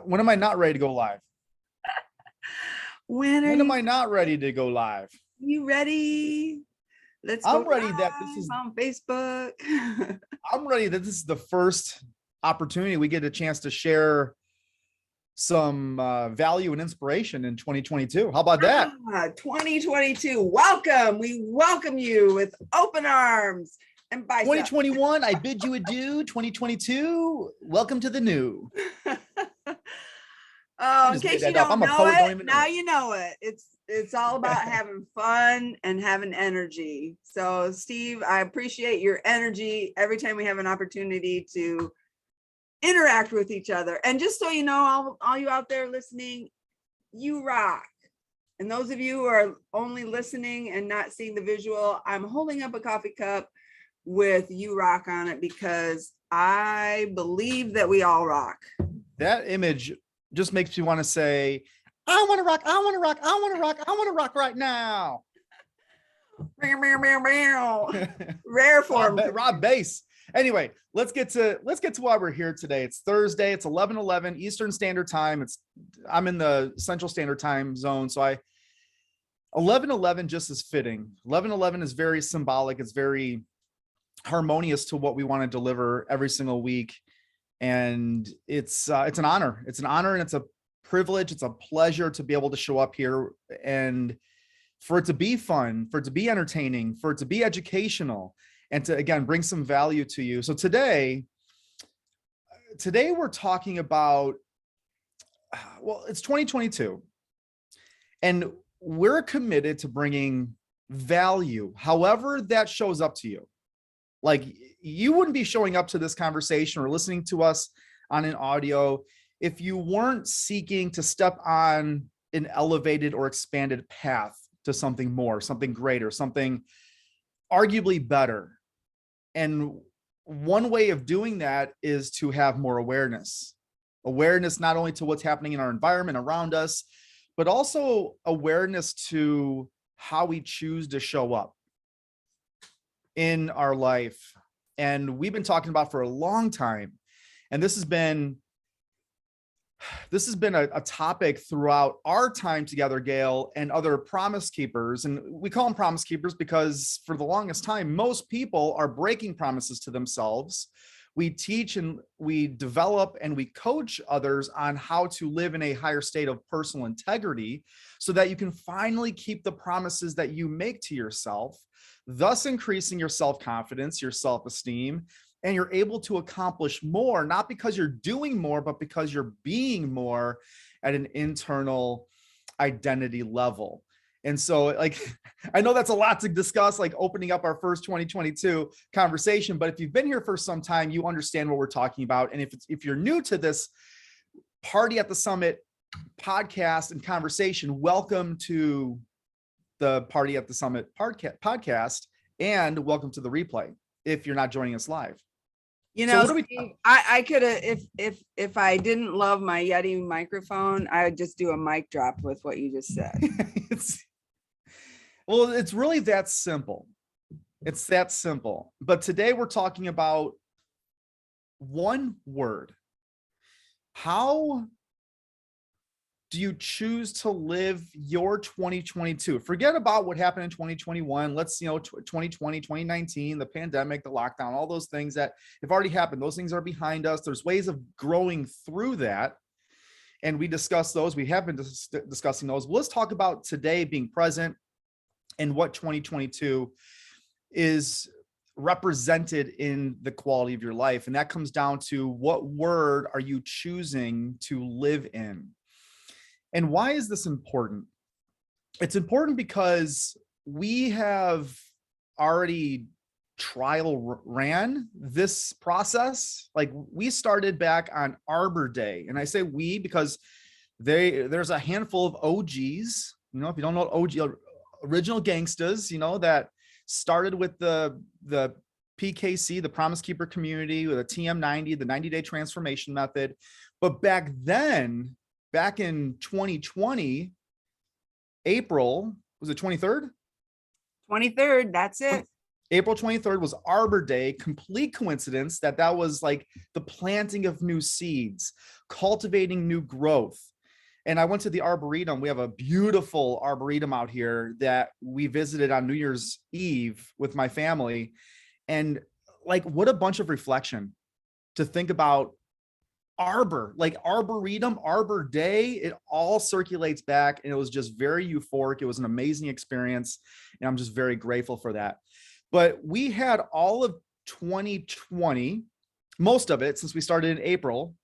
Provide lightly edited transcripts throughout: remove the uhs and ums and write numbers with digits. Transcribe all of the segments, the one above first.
When am I not ready to go live? When am I not ready to go live? You ready? Let's I'm go ready live that this is on Facebook. I'm ready that this is the first opportunity we get a chance to share some value and inspiration in 2022. How about that? 2022. Welcome. We welcome you with open arms and biceps. 2021, I bid you adieu. 2022, welcome to the new. Oh, in case you don't know it, now you know it. It's all about having fun and having energy. So, Steve, I appreciate your energy every time we have an opportunity to interact with each other. And just so you know, all you out there listening, you rock. And those of you who are only listening and not seeing the visual, I'm holding up a coffee cup with "You Rock" on it because I believe that we all rock. That image just makes me want to say, I want to rock, I want to rock, I want to rock, I want to rock right now. Rare form. Rob bass. Anyway, let's get to why we're here today. It's Thursday. It's 11:11 Eastern Standard Time. I'm in the Central Standard Time zone, so 11:11 just is fitting. 11:11 is very symbolic. It's very harmonious to what we want to deliver every single week, and it's an honor. It's an honor, and it's a privilege. It's a pleasure to be able to show up here and for it to be fun, for it to be entertaining, for it to be educational, and to, again, bring some value to you. So today we're talking about, well, it's 2022, and we're committed to bringing value, however that shows up to you. Like, you wouldn't be showing up to this conversation or listening to us on an audio if you weren't seeking to step on an elevated or expanded path to something more, something greater, something arguably better. And one way of doing that is to have more awareness not only to what's happening in our environment around us, but also awareness to how we choose to show up in our life. And we've been talking about for a long time, and this has been a topic throughout our time together, Gail, and other promise keepers. And we call them promise keepers because for the longest time, most people are breaking promises to themselves. We teach and we develop and we coach others on how to live in a higher state of personal integrity so that you can finally keep the promises that you make to yourself, thus increasing your self-confidence, your self-esteem, and you're able to accomplish more, not because you're doing more, but because you're being more at an internal identity level. And so, like, I know that's a lot to discuss, like opening up our first 2022 conversation, but if you've been here for some time, you understand what we're talking about. And if you're new to this Party at the Summit podcast and conversation, welcome to the Party at the Summit podcast, and welcome to the replay if you're not joining us live. You know, so Steve, I could have, if I didn't love my Yeti microphone, I would just do a mic drop with what you just said. Well, it's really that simple. It's that simple. But today we're talking about one word. How do you choose to live your 2022? Forget about what happened in 2021. Let's, 2020, 2019, the pandemic, the lockdown, all those things that have already happened. Those things are behind us. There's ways of growing through that. And we discuss those. We have been discussing those. Let's talk about today being present and what 2022 is represented in the quality of your life. And that comes down to what word are you choosing to live in? And why is this important? It's important because we have already ran this process. Like, we started back on Arbor Day. And I say we because there's a handful of OGs, if you don't know OG, original gangstas, that started with the PKC, the Promise Keeper community, with a TM90, the 90-day transformation method. But back then, back in 2020, April, was it 23rd? 23rd, that's it. April 23rd was Arbor Day. Complete coincidence that was like the planting of new seeds, cultivating new growth. And I went to the Arboretum. We have a beautiful Arboretum out here that we visited on New Year's Eve with my family. And like, what a bunch of reflection to think about Arbor, like Arboretum, Arbor Day. It all circulates back, and it was just very euphoric. It was an amazing experience, and I'm just very grateful for that. But we had all of 2020, most of it, since we started in April,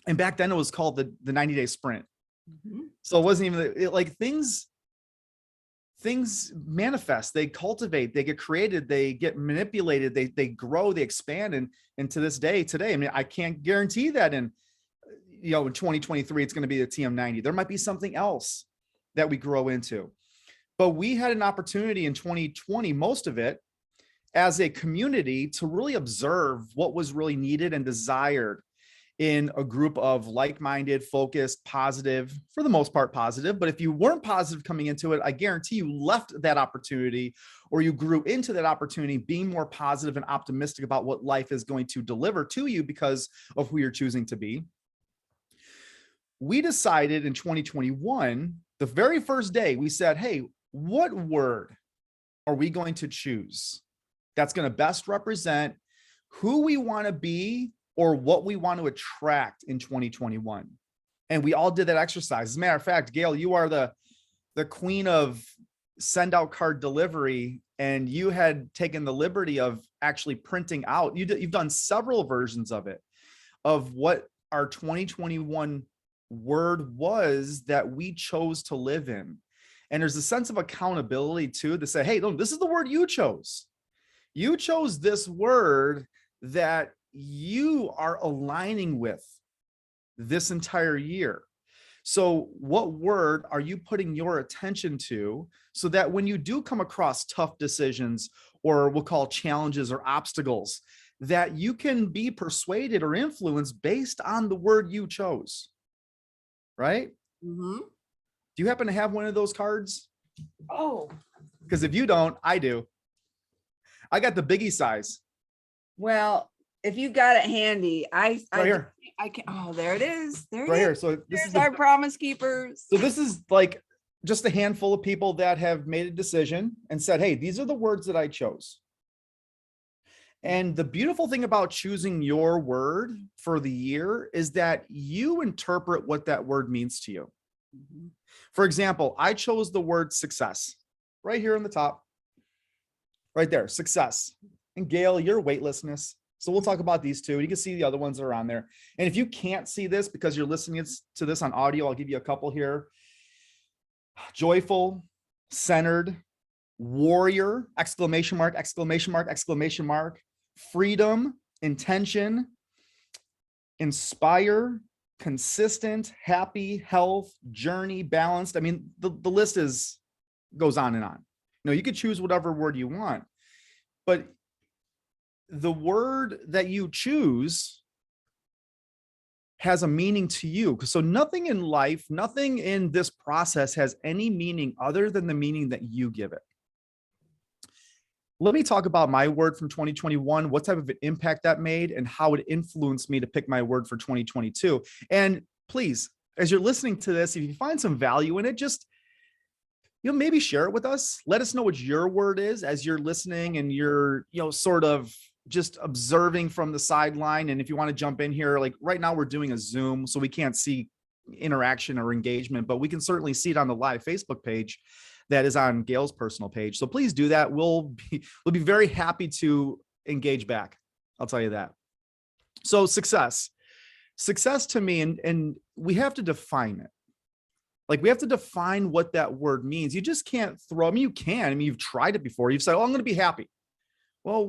and back then it was called the 90-day sprint. Mm-hmm. So it wasn't even like things manifest, they cultivate, they get created, they get manipulated, they grow, they expand. And to this day, today, I mean, I can't guarantee that in 2023, it's going to be the TM90. There might be something else that we grow into, but we had an opportunity in 2020, most of it as a community, to really observe what was really needed and desired in a group of like-minded, focused, positive, for the most part positive. But if you weren't positive coming into it, I guarantee you left that opportunity, or you grew into that opportunity being more positive and optimistic about what life is going to deliver to you because of who you're choosing to be. We decided in 2021, the very first day, we said, hey, what word are we going to choose that's going to best represent who we want to be or what we want to attract in 2021? And we all did that exercise. As a matter of fact, Gail, you are the queen of send out card delivery, and you had taken the liberty of actually printing out. You've done several versions of it, of what our 2021 word was that we chose to live in. And there's a sense of accountability too, to say, hey, look, this is the word you chose. You chose this word that you are aligning with this entire year. So what word are you putting your attention to, so that when you do come across tough decisions, or we'll call challenges or obstacles, that you can be persuaded or influenced based on the word you chose, right? Mm-hmm. Do you happen to have one of those cards? Oh, because if you don't, I do. I got the biggie size. Well, if you got it handy, right here. I can. Oh, there it is. There right it here. is. So this is our promise keepers. So this is like just a handful of people that have made a decision and said, hey, these are the words that I chose. And the beautiful thing about choosing your word for the year is that you interpret what that word means to you. Mm-hmm. For example, I chose the word success right here on the top, right there, success. And Gail, your weightlessness. So we'll talk about these two. You can see the other ones that are on there. And if you can't see this because you're listening to this on audio, I'll give you a couple here. Joyful, centered, warrior, exclamation mark, exclamation mark, exclamation mark, freedom, intention, inspire, consistent, happy, health, journey, balanced. I mean, the list goes on and on. You could choose whatever word you want, but the word that you choose has a meaning to you. So nothing in life, nothing in this process has any meaning other than the meaning that you give it. Let me talk about my word from 2021, what type of an impact that made, and how it influenced me to pick my word for 2022. And please, as you're listening to this, if you find some value in it, just maybe share it with us. Let us know what your word is as you're listening and you're sort of just observing from the sideline. And if you want to jump in here, like right now we're doing a Zoom, so we can't see interaction or engagement, but we can certainly see it on the live Facebook page that is on Gail's personal page. So please do that. We'll be very happy to engage back. I'll tell you that. So success to me, and we have to define it. Like we have to define what that word means. You just can't you can. You've tried it before. You've said, oh, I'm going to be happy. Well,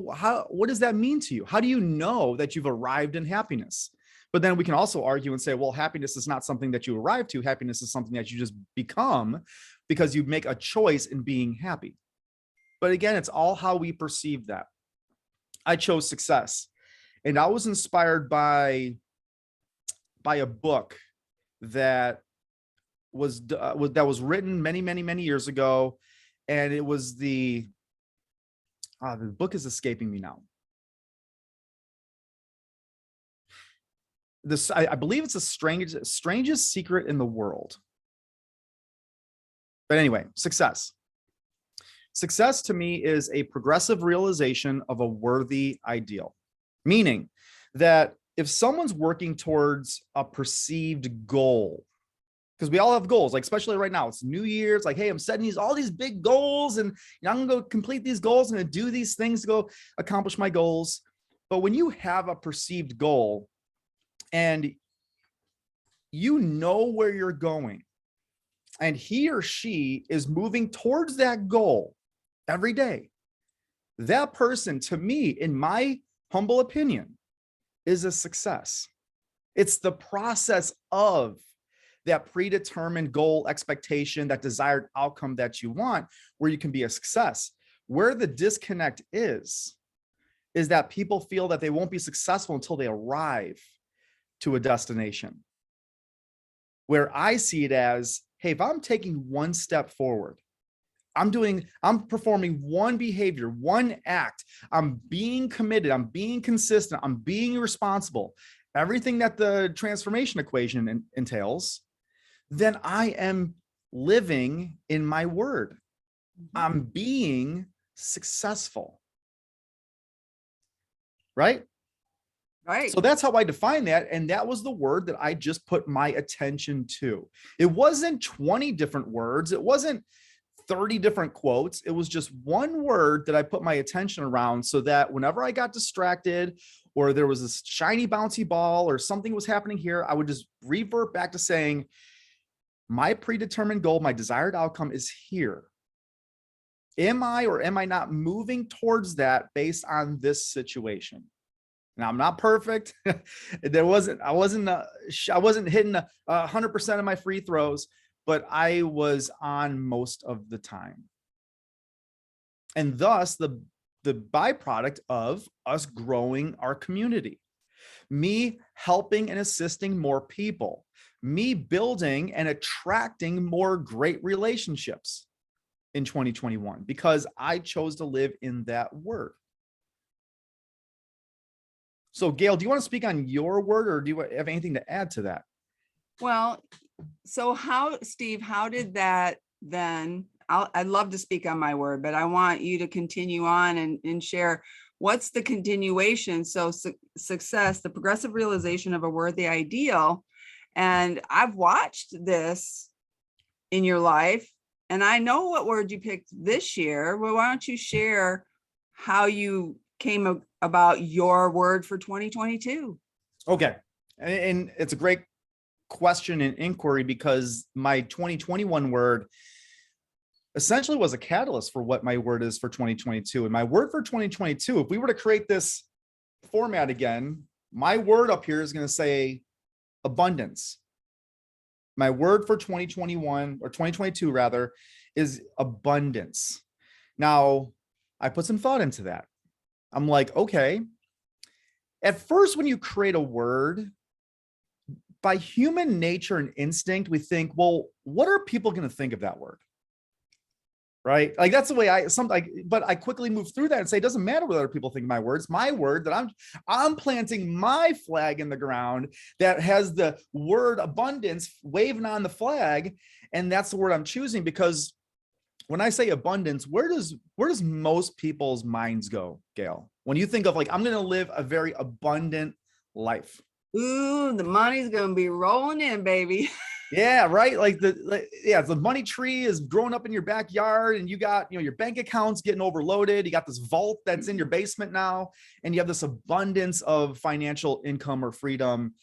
what does that mean to you? How do you know that you've arrived in happiness? But then we can also argue and say, well, happiness is not something that you arrive to. Happiness is something that you just become because you make a choice in being happy. But again, it's all how we perceive that. I chose success, and I was inspired by a book that was written many years ago. And it was The book is escaping me now. I believe it's the strangest secret in the world. But anyway, success. Success to me is a progressive realization of a worthy ideal, meaning that if someone's working towards a perceived goal, because we all have goals, like especially right now, it's New Year's, like, hey, I'm setting all these big goals, and I'm gonna go complete these goals, and do these things to go accomplish my goals. But when you have a perceived goal and you know where you're going, and he or she is moving towards that goal every day, that person, to me, in my humble opinion, is a success. It's the process of that predetermined goal, expectation, that desired outcome that you want, where you can be a success. Where the disconnect is that people feel that they won't be successful until they arrive to a destination. Where I see it as, hey, if I'm taking one step forward, I'm performing one behavior, one act, I'm being committed, I'm being consistent, I'm being responsible, everything that the transformation equation entails, then I am living in my word. I'm being successful. Right? Right. So that's how I define that. And that was the word that I just put my attention to. It wasn't 20 different words. It wasn't 30 different quotes. It was just one word that I put my attention around, so that whenever I got distracted, or there was this shiny bouncy ball, or something was happening here, I would just revert back to saying, my predetermined goal, my desired outcome is here. Am I or am I not moving towards that based on this situation? Now, I'm not perfect. I wasn't hitting 100% of my free throws, but I was on most of the time. And thus the byproduct of us growing our community, me helping and assisting more people, me building and attracting more great relationships in 2021, because I chose to live in that word. So Gail, do you want to speak on your word, or do you have anything to add to that? Well, so Steve, how did that then, I'd love to speak on my word, but I want you to continue on and share what's the continuation. So success, the progressive realization of a worthy ideal. And I've watched this in your life, and I know what word you picked this year. Well, why don't you share how you came about your word for 2022? Okay. And it's a great question and inquiry, because my 2021 word essentially was a catalyst for what my word is for 2022. And my word for 2022, if we were to create this format again, my word up here is going to say abundance. My word for 2021 or 2022 rather is abundance. Now, I put some thought into that. I'm like, okay, at first, when you create a word, by human nature and instinct, we think, well, what are people going to think of that word? Right? Like, that's the way but I quickly move through that and say, it doesn't matter what other people think of my words. My word, that I'm planting my flag in the ground that has the word abundance waving on the flag. And that's the word I'm choosing, because when I say abundance, where does most people's minds go, Gail? When you think of, like, I'm going to live a very abundant life. Ooh, the money's going to be rolling in, baby. Yeah, right. The money tree is growing up in your backyard, and you got, your bank accounts getting overloaded. You got this vault that's in your basement now, and you have this abundance of financial income or freedom.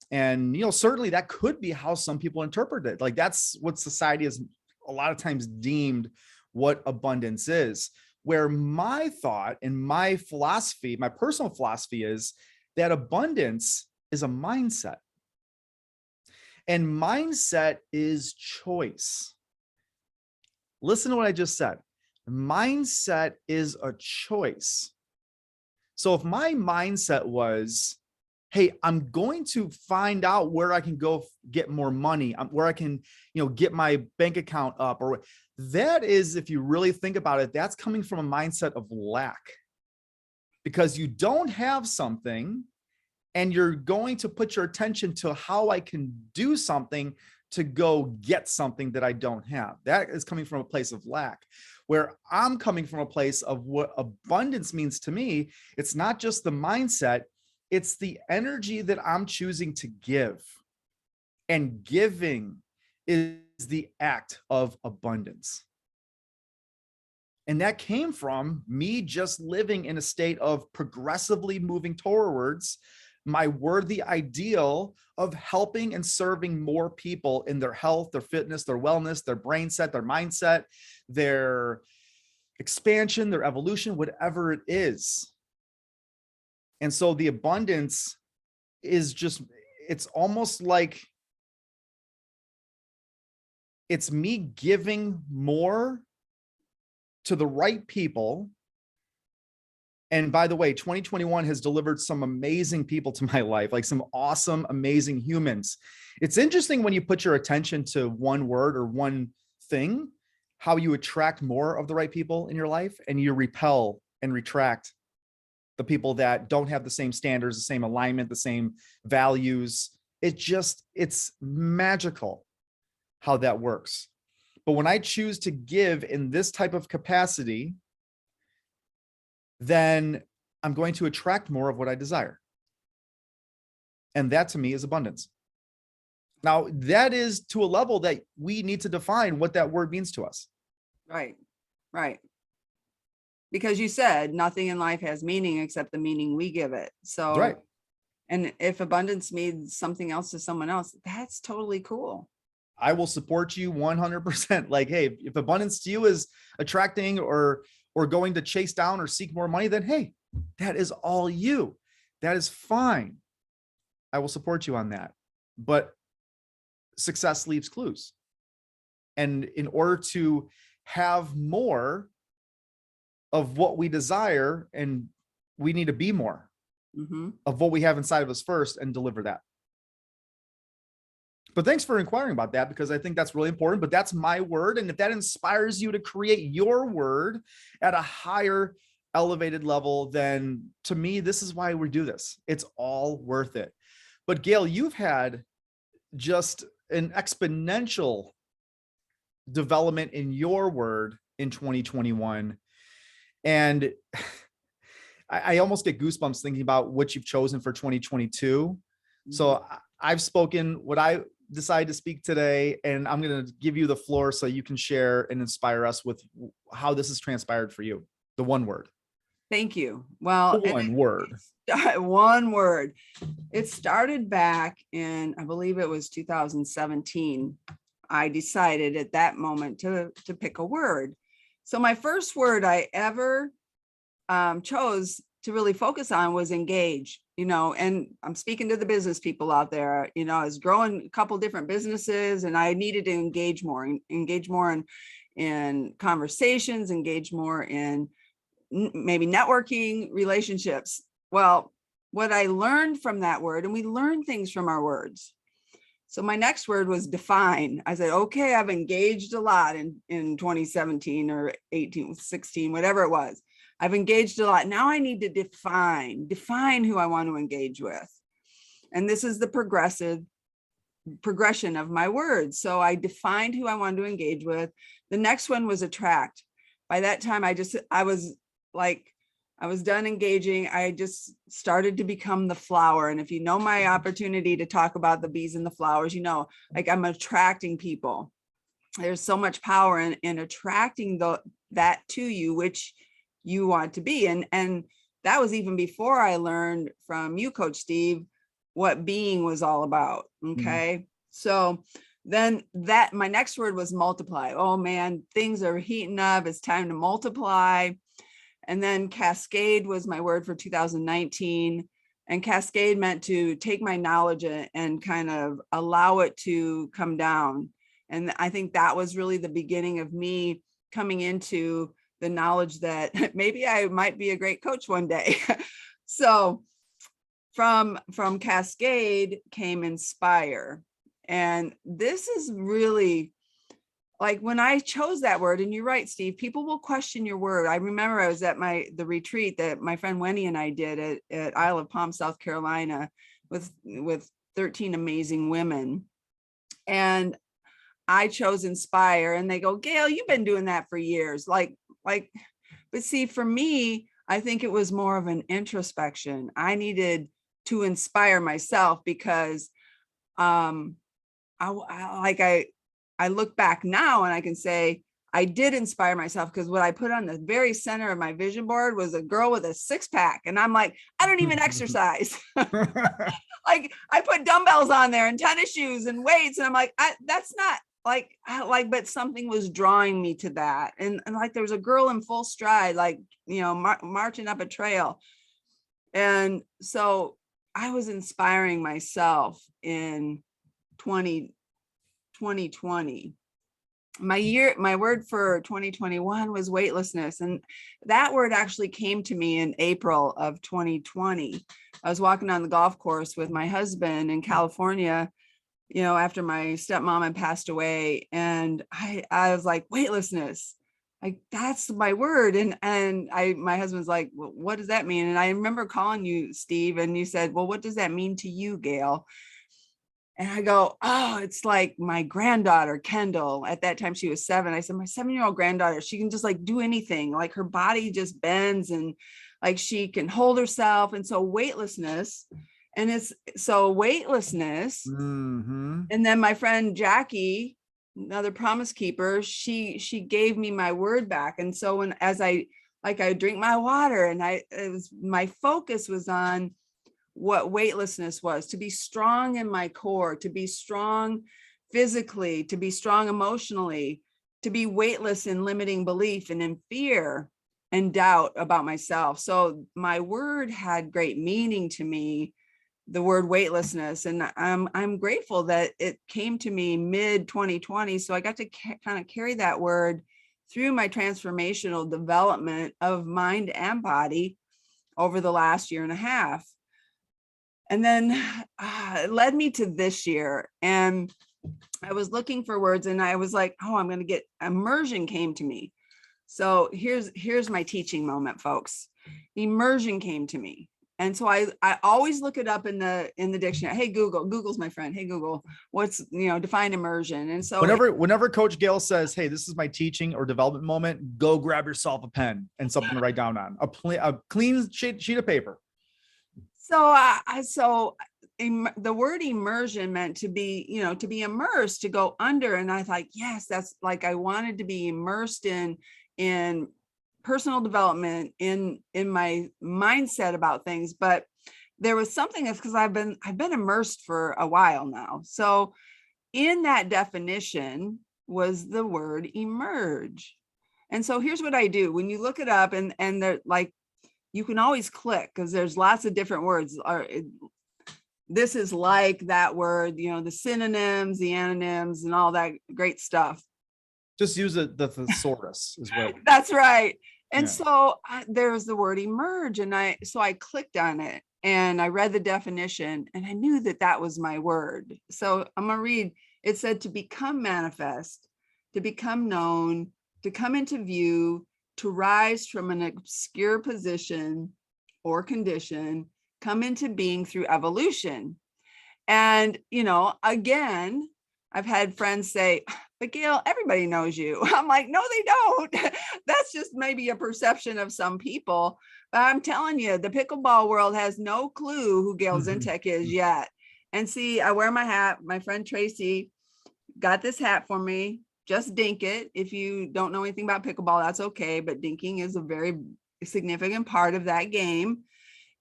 And, certainly that could be how some people interpret it. Like, that's what society has a lot of times deemed what abundance is. Where my thought and my philosophy, my personal philosophy, is that abundance is a mindset. And mindset is choice. Listen to what I just said. Mindset is a choice. So if my mindset was, hey, I'm going to find out where I can go get more money, where I can, get my bank account up, or that is, if you really think about it, that's coming from a mindset of lack, because you don't have something and you're going to put your attention to how I can do something to go get something that I don't have. That is coming from a place of lack. Where I'm coming from a place of what abundance means to me, it's not just the mindset, it's the energy that I'm choosing to give. And giving is the act of abundance. And that came from me just living in a state of progressively moving towards my worthy ideal of helping and serving more people in their health, their fitness, their wellness, their brain set, their mindset, their expansion, their evolution, whatever it is. And so the abundance is just, it's almost like it's me giving more to the right people. And by the way, 2021 has delivered some amazing people to my life, like some awesome, amazing humans. It's interesting when you put your attention to one word or one thing, how you attract more of the right people in your life, and you repel and retract the people that don't have the same standards, the same alignment, the same values. It's magical how that works. But when I choose to give in this type of capacity, then I'm going to attract more of what I desire. And that to me is abundance. Now, that is to a level that we need to define what that word means to us. Right, right. Because you said nothing in life has meaning except the meaning we give it. So, right. And if abundance means something else to someone else, that's totally cool. I will support you 100%. Like, hey, if abundance to you is attracting or going to chase down or seek more money, then hey, that is all you. That is fine. I will support you on that. But success leaves clues. And in order to have more of what we desire, and we need to be more of what we have inside of us first and deliver that. But thanks for inquiring about that, because I think that's really important. But that's my word. And if that inspires you to create your word at a higher elevated level, then to me, this is why we do this. It's all worth it. But Gail, you've had just an exponential development in your word in 2021. And I almost get goosebumps thinking about what you've chosen for 2022. So I've spoken what I decided to speak today, and I'm going to give you the floor so you can share and inspire us with how this has transpired for you. The one word. Thank you. Well, one word. One word. It started back in, I believe it was 2017. I decided at that moment to pick a word. So my first word I ever chose to really focus on was engage, and I'm speaking to the business people out there. I was growing a couple different businesses, and I needed to engage more in conversations, engage more in maybe networking, relationships. Well, what I learned from that word, and we learn things from our words. So my next word was define. I said, okay, I've engaged a lot in 2017 or 18, 16, whatever it was. I've engaged a lot. Now I need to define who I want to engage with. And this is the progression of my words. So I defined who I wanted to engage with. The next one was attract. By that time, I was done engaging. I just started to become the flower. And if you know my opportunity to talk about the bees and the flowers, I'm attracting people. There's so much power in attracting that to you, which you want to be. And that was even before I learned from you, Coach Steve, what being was all about. Okay. So then my next word was multiply. Oh man, things are heating up. It's time to multiply. And then cascade was my word for 2019. And cascade meant to take my knowledge and kind of allow it to come down. And I think that was really the beginning of me coming into the knowledge that maybe I might be a great coach one day. So from Cascade came inspire. And this is really like when I chose that word, and you're right, Steve, people will question your word. I remember I was at the retreat that my friend Wendy and I did at Isle of Palm, South Carolina, with 13 amazing women. And I chose inspire, and they go, Gail, you've been doing that for years. But see, for me, I think it was more of an introspection. I needed to inspire myself because I look back now and I can say I did inspire myself, because what I put on the very center of my vision board was a girl with a 6-pack. And I'm like, I don't even exercise. Like I put dumbbells on there and tennis shoes and weights. And I'm like, that's not but something was drawing me to that. And like, there was a girl in full stride, like, marching up a trail. And so I was inspiring myself in 2020. My word for 2021 was weightlessness. And that word actually came to me in April of 2020. I was walking on the golf course with my husband in California, after my stepmom had passed away. And I was like, weightlessness, like that's my word. And my husband's like, well, what does that mean? And I remember calling you, Steve, and you said, well, what does that mean to you, Gail? And I go, oh, it's like my granddaughter, Kendall. At that time, she was 7. I said, my 7-year-old granddaughter, she can just like do anything. Like her body just bends and like she can hold herself. And so weightlessness. Mm-hmm. And then my friend Jackie, another promise keeper, she gave me my word back. And so as I drink my water, and my focus was on what weightlessness was, to be strong in my core, to be strong physically, to be strong emotionally, to be weightless in limiting belief and in fear and doubt about myself. So my word had great meaning to me, the word weightlessness. And I'm grateful that it came to me mid 2020. So I got to kind of carry that word through my transformational development of mind and body over the last year and a half. And then it led me to this year. And I was looking for words, and I was like, oh, I'm going to get immersion came to me. So here's my teaching moment, folks. Immersion came to me. And so I always look it up in the dictionary. Hey, Google's my friend. Hey, Google, what's, define immersion. And so whenever Coach Gail says, hey, this is my teaching or development moment, go grab yourself a pen and something to write down on, a clean sheet of paper. So the word immersion meant to be, to be immersed, to go under. And I thought, yes, that's like, I wanted to be immersed in personal development, in my mindset about things. But there was something that's because I've been immersed for a while now. So in that definition was the word emerge. And so here's what I do. When you look it up, and they're like, you can always click, because there's lots of different words. This is like that word, the synonyms, the antonyms, and all that great stuff. Just use the thesaurus as well. That's right. And so there's the word emerge. And I clicked on it and I read the definition, and I knew that was my word. So I'm going to read. It said to become manifest, to become known, to come into view, to rise from an obscure position or condition, come into being through evolution. And, again, I've had friends say, but Gail, everybody knows you. I'm like, no, they don't. That's just maybe a perception of some people. But I'm telling you, the pickleball world has no clue who Gail Zintek is yet. And see, I wear my hat. My friend Tracy got this hat for me. Just dink it. If you don't know anything about pickleball, that's okay. But dinking is a very significant part of that game.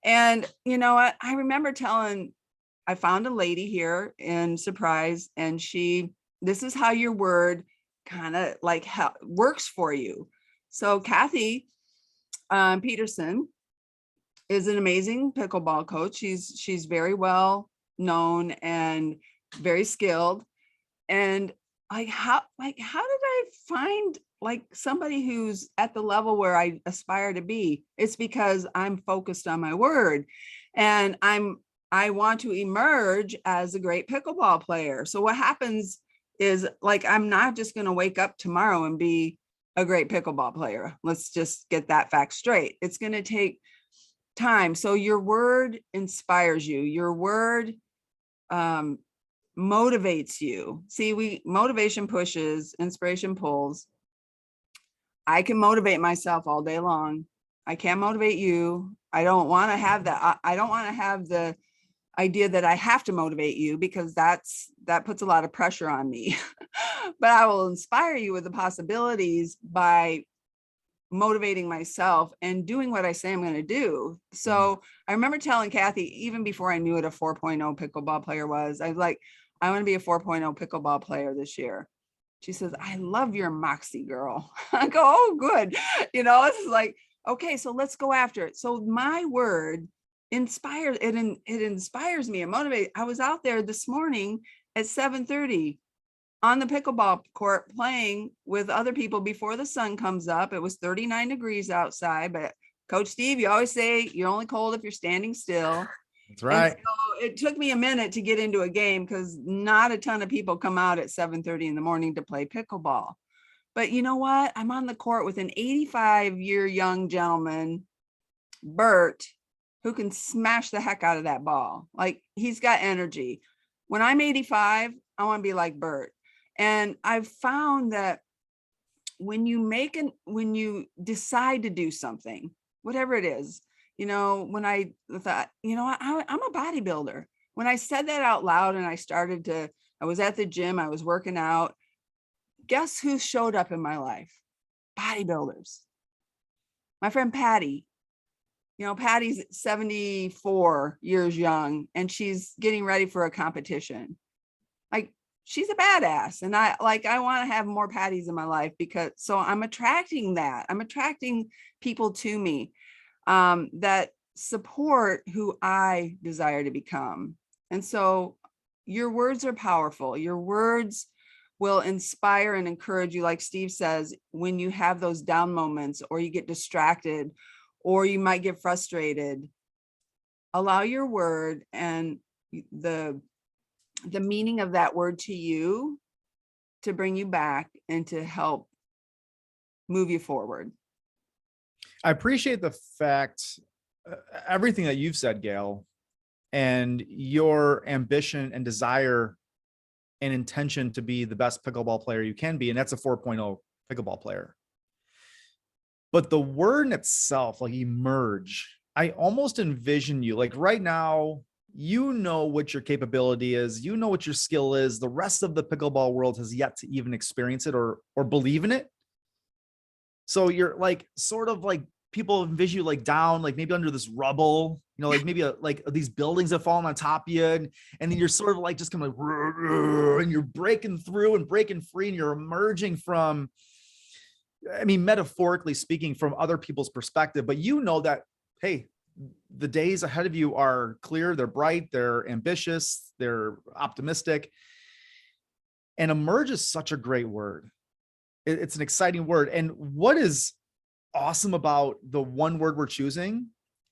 And you know what? I remember I found a lady here in Surprise, and this is how your word kind of like works for you. So Kathy Peterson is an amazing pickleball coach. She's very well known and very skilled. And how did I find like somebody who's at the level where I aspire to be? It's because I'm focused on my word. And I want to emerge as a great pickleball player. So what happens is, like, I'm not just going to wake up tomorrow and be a great pickleball player. Let's just get that fact straight. It's going to take time. So your word inspires you. Your word motivates you. See, motivation pushes, inspiration pulls. I can motivate myself all day long. I can't motivate you. I don't want to have that. I don't want to have the idea that I have to motivate you, because that puts a lot of pressure on me. But I will inspire you with the possibilities by motivating myself and doing what I say I'm going to do. So I remember telling Kathy, even before I knew what a 4.0 pickleball player was, I was like, I want to be a 4.0 pickleball player this year. She says, I love your moxie, girl. I go, oh, good. It's like, okay, so let's go after it. So my word inspires, it inspires me and motivates. I was out there this morning at 7:30 on the pickleball court playing with other people before the sun comes up. It was 39 degrees outside, but Coach Steve, you always say you're only cold if you're standing still. That's right. And so it took me a minute to get into a game, because not a ton of people come out at 7:30 in the morning to play pickleball. But you know what? I'm on the court with an 85-year young gentleman, Bert, who can smash the heck out of that ball. Like, he's got energy. When I'm 85, I want to be like Bert. And I've found that when you decide to do something, whatever it is, when I thought, I'm a bodybuilder. When I said that out loud and I was at the gym, I was working out, guess who showed up in my life? Bodybuilders. My friend Patty. Patty's 74 years young, and she's getting ready for a competition. Like, she's a badass. And I want to have more Patties in my life, so I'm attracting that. I'm attracting people to me that support who I desire to become. And so your words are powerful. Your words will inspire and encourage you. Like Steve says, when you have those down moments, or you get distracted, or you might get frustrated, allow your word and the meaning of that word to you to bring you back and to help move you forward. I appreciate the fact, everything that you've said, Gail, and your ambition and desire and intention to be the best pickleball player you can be. And that's a 4.0 pickleball player. But the word in itself, like emerge, I almost envision you like right now, what your capability is, what your skill is. The rest of the pickleball world has yet to even experience it or believe in it. So you're like, sort of like, people envision you like down, like maybe under this rubble, like maybe like these buildings that fall on top of you. And then you're sort of like just kind of like, and you're breaking through and breaking free, and you're emerging from, metaphorically speaking, from other people's perspective. But that, hey, the days ahead of you are clear, they're bright, they're ambitious, they're optimistic. And emerge is such a great word. It's an exciting word. And what is awesome about the one word we're choosing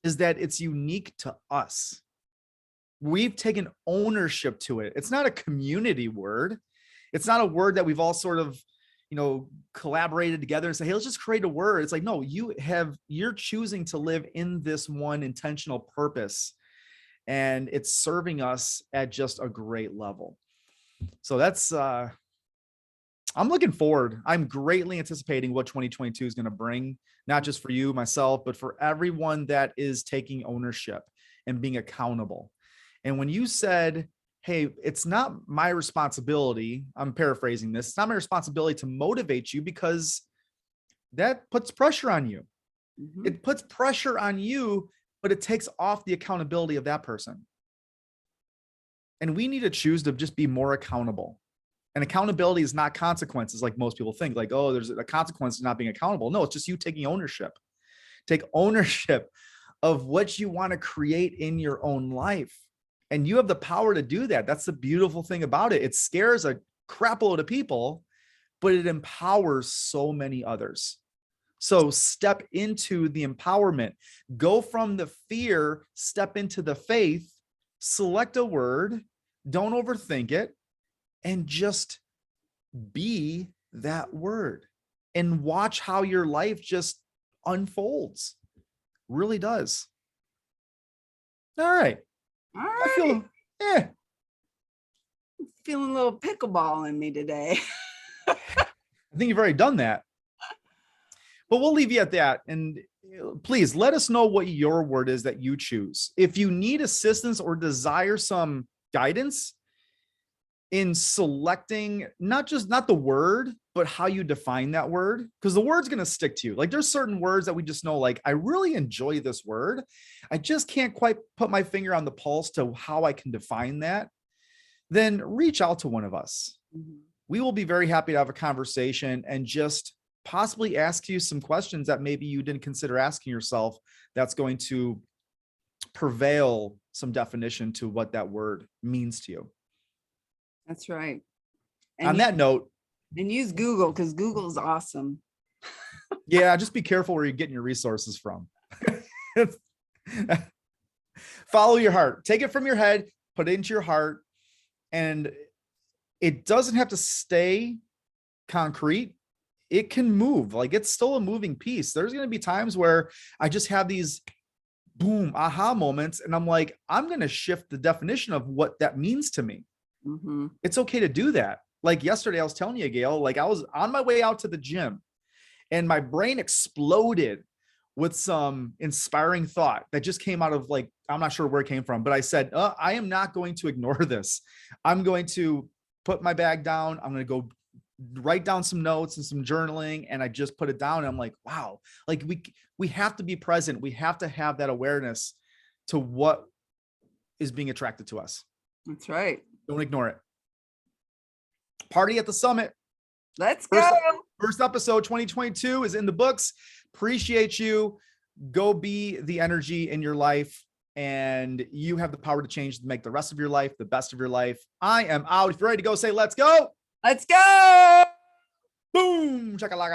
is that it's unique to us. We've taken ownership to it. It's not a community word. It's not a word that we've all sort of, collaborated together and say, hey, let's just create a word. It's like, no, you're choosing to live in this one intentional purpose, and it's serving us at just a great level. So that's, I'm looking forward. I'm greatly anticipating what 2022 is going to bring, not just for you, myself, but for everyone that is taking ownership and being accountable. And when you said, hey, it's not my responsibility, I'm paraphrasing this, it's not my responsibility to motivate you, because that puts pressure on you. Mm-hmm. It puts pressure on you, but it takes off the accountability of that person. And we need to choose to just be more accountable. And accountability is not consequences like most people think, like, oh, there's a consequence to not being accountable. No, it's just you taking ownership. Take ownership of what you want to create in your own life. And you have the power to do that. That's the beautiful thing about it. It scares a crap load of people, but it empowers so many others. So step into the empowerment, go from the fear, step into the faith, select a word, don't overthink it, and just be that word and watch how your life just unfolds. Really does. All right. All right. I feel, feeling a little pickleball in me today. I think you've already done that. But we'll leave you at that. And please let us know what your word is that you choose. If you need assistance or desire some guidance in selecting not the word, but how you define that word, because the word's going to stick to you. Like there's certain words that we just know, like, I really enjoy this word. I just can't quite put my finger on the pulse to how I can define that. Then reach out to one of us. Mm-hmm. We will be very happy to have a conversation and just possibly ask you some questions that maybe you didn't consider asking yourself. That's going to prevail some definition to what that word means to you. That's right. And on that note, and use Google, because Google is awesome. Yeah, just be careful where you're getting your resources from. Follow your heart. Take it from your head, put it into your heart, and it doesn't have to stay concrete. It can move. Like it's still a moving piece. There's going to be times where I just have these boom, aha moments, and I'm like, I'm going to shift the definition of what that means to me. Mm-hmm. It's okay to do that. Like yesterday, I was telling you, Gail, like I was on my way out to the gym and my brain exploded with some inspiring thought that just came out of, like, I'm not sure where it came from, but I said, I am not going to ignore this. I'm going to put my bag down. I'm going to go write down some notes and some journaling. And I just put it down. And I'm like, wow, like we have to be present. We have to have that awareness to what is being attracted to us. That's right. Don't ignore it. Party at the summit. Let's go. First episode 2022 is in the books. Appreciate you. Go be the energy in your life, and you have the power to change, to make the rest of your life the best of your life. I am out. If you're ready to go, say let's go. Let's go. Boom. Chakalaka.